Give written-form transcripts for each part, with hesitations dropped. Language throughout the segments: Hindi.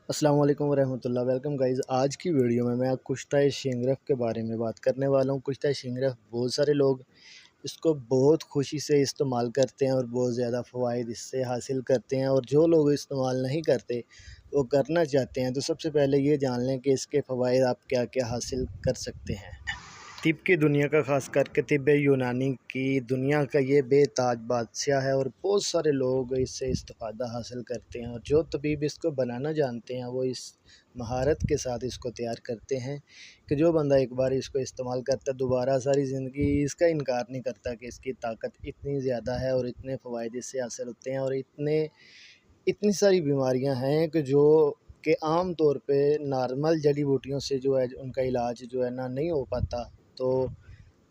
अस्सलाम वालेकुम वरहमतुल्लाह। Welcome guys. आज की वीडियो में मैं कुश्ता शिंगरफ के बारे में बात करने वाला हूँ। कुश्ता शिंगरफ बहुत सारे लोग इसको बहुत खुशी से इस्तेमाल करते हैं और बहुत ज़्यादा फ़वाइद इससे हासिल करते हैं, और जो लोग इस्तेमाल नहीं करते वो करना चाहते हैं तो सबसे पहले ये जान लें कि इसके फ़वाइद आप क्या क्या हासिल कर सकते हैं। तिब की दुनिया का, ख़ास करके तिब यूनानी की दुनिया का ये बेताज बादशाह है, और बहुत सारे लोग इससे इस्तिफ़ादा हासिल करते हैं, और जो तबीब इसको बनाना जानते हैं वो इस महारत के साथ इसको तैयार करते हैं कि जो बंदा एक बार इसको इस्तेमाल करता है दोबारा सारी ज़िंदगी इसका इनकार नहीं करता कि इसकी ताकत इतनी ज़्यादा है और इतने फ़वाइद इससे हासिल होते हैं, और इतनी सारी बीमारियां हैं कि जो कि आम तौर पे नॉर्मल जड़ी बूटियों से जो है उनका इलाज जो है ना नहीं हो पाता। तो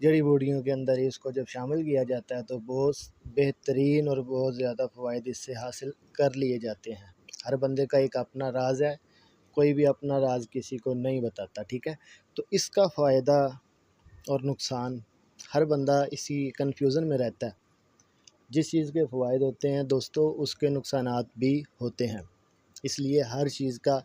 जड़ी बूटियों के अंदर इसको जब शामिल किया जाता है तो बहुत बेहतरीन और बहुत ज़्यादा फ़वाइद इससे हासिल कर लिए जाते हैं। हर बंदे का एक अपना राज है, कोई भी अपना राज किसी को नहीं बताता, ठीक है। तो इसका फ़ायदा और नुकसान हर बंदा इसी कन्फ्यूज़न में रहता है। जिस चीज़ के फ़वाइद होते हैं दोस्तों उसके नुकसानात भी होते हैं, इसलिए हर चीज़ का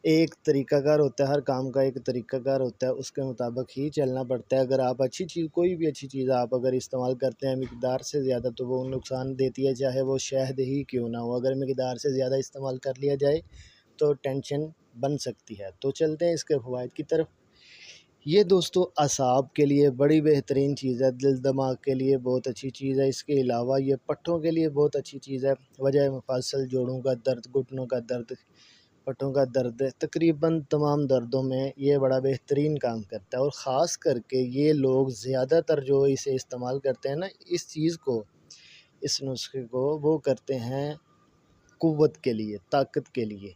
एक तरीक़ाकार होता है, हर काम का एक तरीक़ाकार होता है, उसके मुताबिक ही चलना पड़ता है। अगर आप अच्छी चीज़, कोई भी अच्छी चीज़ आप अगर इस्तेमाल करते हैं मिक़दार से ज़्यादा तो वो नुकसान देती है, चाहे वो शहद ही क्यों ना हो। अगर मिक़दार से ज़्यादा इस्तेमाल कर लिया जाए तो टेंशन बन सकती है। तो चलते हैं इसके फ़वाइद की तरफ। ये दोस्तों असाब के लिए बड़ी बेहतरीन चीज़ है, दिल दिमाग के लिए बहुत अच्छी चीज़ है। इसके अलावा ये पट्ठों के लिए बहुत अच्छी चीज़ है। वजह मुफस्सल, जोड़ों का दर्द, घुटनों का दर्द, पट्ठों का दर्द, तकरीबन तमाम दर्दों में ये बड़ा बेहतरीन काम करता है। और ख़ास करके ये लोग ज़्यादातर जो इसे इस्तेमाल करते हैं ना, इस चीज़ को, इस नुस्खे को, वो करते हैं क़ुव्वत के लिए, ताकत के लिए।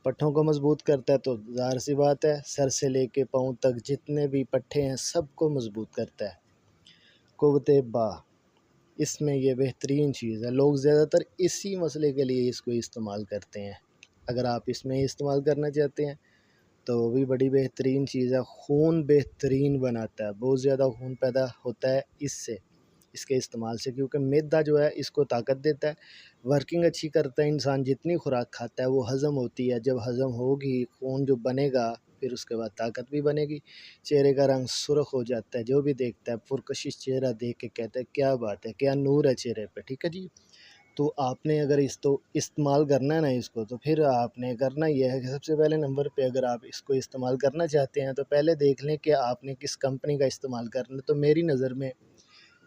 पट्ठों को मज़बूत करता है तो ज़ाहिर सी बात है सर से लेके पाँव तक जितने भी पट्ठे हैं सबको मज़बूत करता है। क़ुव्वत बा, इसमें ये बेहतरीन चीज़ है। लोग ज़्यादातर इसी मसले के लिए इसको इस्तेमाल करते हैं। अगर आप इसमें इस्तेमाल करना चाहते हैं तो वो भी बड़ी बेहतरीन चीज़ है। खून बेहतरीन बनाता है, बहुत ज़्यादा खून पैदा होता है इससे, इसके इस्तेमाल से, क्योंकि मैदा जो है इसको ताकत देता है, वर्किंग अच्छी करता है। इंसान जितनी खुराक खाता है वो हज़म होती है, जब हज़म होगी खून जो बनेगा फिर उसके बाद ताकत भी बनेगी। चेहरे का रंग सुर्ख हो जाता है, जो भी देखता है पुरकशिश चेहरा देख के कहता है क्या बात है, क्या नूर है चेहरे पे, ठीक है जी। तो आपने अगर इस्तेमाल करना है ना इसको, तो फिर आपने करना ये है कि सबसे पहले नंबर पे अगर आप इसको इस्तेमाल करना चाहते हैं तो पहले देख लें कि आपने किस कंपनी का इस्तेमाल करना है। तो मेरी नज़र में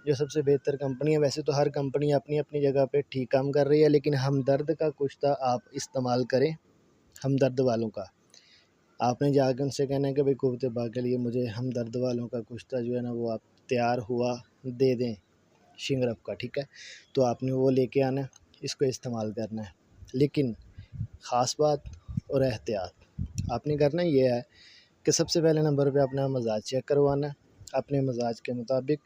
जो सबसे बेहतर कंपनी है, वैसे तो हर कंपनी अपनी अपनी जगह पे ठीक काम कर रही है, लेकिन हमदर्द का कुश्ता आप इस्तेमाल करें, हमदर्द वालों का। आपने जाकर उनसे कहना है कि भाई क़ुव्वत बा के लिए मुझे हमदर्द वालों का कुश्ता जो है ना वो आप तैयार हुआ दे दें, शिंगरफ का, ठीक है। तो आपने वो लेके आना है, इसको इस्तेमाल करना है। लेकिन ख़ास बात और एहतियात आपने करना ये है कि सबसे पहले नंबर पे अपना मज़ाज चेक करवाना है। अपने मज़ाज के मुताबिक,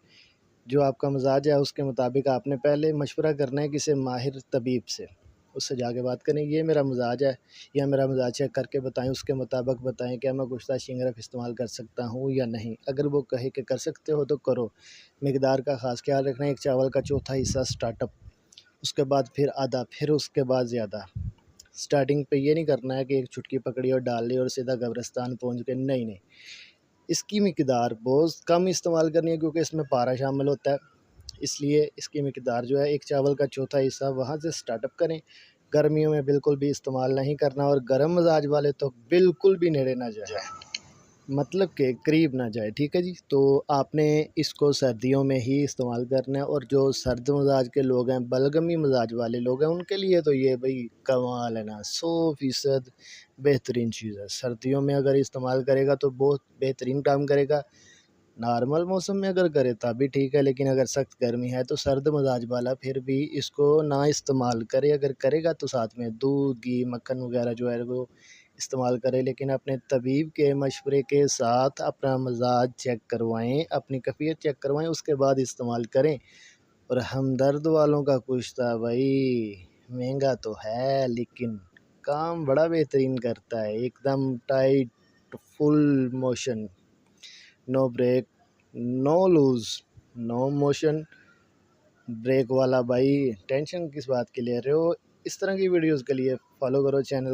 जो आपका मज़ाज है उसके मुताबिक आपने पहले मशवरा करना है किसी माहिर तबीब से, उससे जाके बात करें ये मेरा मज़ाज है, या मेरा मज़ाज चेक करके बताएं, उसके मुताबिक बताएं क्या मैं कुश्ता शिंगरफ इस्तेमाल कर सकता हूँ या नहीं। अगर वो कहे कि कर सकते हो तो करो। मिक़दार का ख़ास ख्याल रखना है, एक चावल का चौथा हिस्सा स्टार्टअप, उसके बाद फिर आधा, फिर उसके बाद ज़्यादा। स्टार्टिंग पे ये नहीं करना है कि एक चुटकी पकड़ी और डाल ली और सीधा कब्रिस्तान पहुँच गए, नहीं नहीं। इसकी मिक़दार बहुत कम इस्तेमाल करनी है क्योंकि इसमें पारा शामिल होता है, इसलिए इसकी मिक़दार जो है एक चावल का चौथा हिस्सा वहाँ से स्टार्टअप करें। गर्मियों में बिल्कुल भी इस्तेमाल नहीं करना, और गर्म मिजाज वाले तो बिल्कुल भी नेड़े ना जाए, मतलब के करीब ना जाए, ठीक है जी। तो आपने इसको सर्दियों में ही इस्तेमाल करना है, और जो सर्द मिजाज के लोग हैं, बलगमी मिजाज वाले लोग हैं, उनके लिए तो ये भाई कमाल है ना, 100% बेहतरीन चीज़ है। सर्दियों में अगर इस्तेमाल करेगा तो बहुत बेहतरीन काम करेगा। नॉर्मल मौसम में अगर करे तभी ठीक है, लेकिन अगर सख्त गर्मी है तो सर्द मिजाज वाला फिर भी इसको ना इस्तेमाल करे। अगर करेगा तो साथ में दूध, घी, मक्खन वगैरह जो है वो इस्तेमाल करें, लेकिन अपने तबीब के मशवरे के साथ अपना मज़ाज चेक करवाएं, अपनी कैफियत चेक करवाएं, उसके बाद इस्तेमाल करें। और हमदर्द वालों का कुश्ता भाई महंगा तो है लेकिन काम बड़ा बेहतरीन करता है, एकदम tight, full motion, no break, no loose, no motion break वाला। भाई टेंशन किस बात की ले रहे हो। इस तरह की वीडियोज़ के लिए फॉलो करो चैनल।